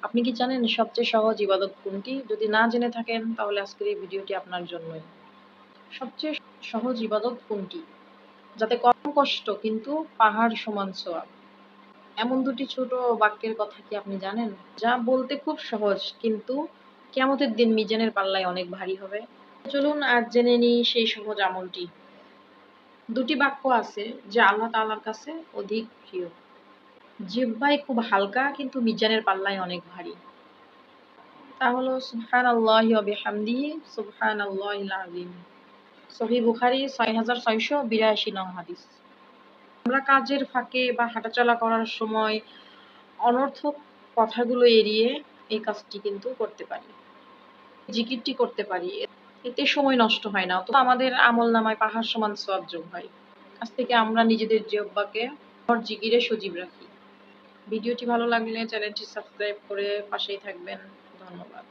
আপনি কি জানেন সবচেয়ে সহজ ইবাদত কোনটি? যদি না জেনে থাকেন তাহলে আজকের এই ভিডিওটি আপনার জন্যই। সবচেয়ে সহজ ইবাদত কোনটি? যাতে কম কষ্ট কিন্তু পাহাড় সমান সওয়াব। এমন দুটি ছোট বাক্যের কথা কি আপনি জানেন? যা বলতে খুব সহজ কিন্তু কিয়ামতের দিন মিজানের পাল্লায় অনেক ভারী হবে। চলুন আজ জেনে নিই সেই সহজ আমলটি। দুটি বাক্য আছে যা আল্লাহ তাআলার কাছে অধিক প্রিয়। জিহ্বায় খুব হালকা কিন্তু মিজানের পাল্লায় অনেক ভারী। তা হলো সুবহানাল্লাহি ওয়া বিহামদিহি সুবহানাল্লাহিল আযীম। সহিহ বুখারী ৬৬৮২ নং হাদিস। আমরা কাজের ফাঁকে বা হাঁটাচলা করার সময় অনর্থক কথাগুলো এড়িয়ে এই কাজটি কিন্তু করতে পারি। জিকিরটি করতে পারি। এতে সময় নষ্ট হয় না। অথবা আমাদের আমলনামায় পাহাড় সমান সওয়াব যোগ হয়। আজ থেকে আমরা নিজেদের জিহ্বাকে জিকিরে সজীব রাখি। ভিডিওটি ভালো লাগলে চ্যানেলটি সাবস্ক্রাইব করে পাশেই থাকবেন। ধন্যবাদ।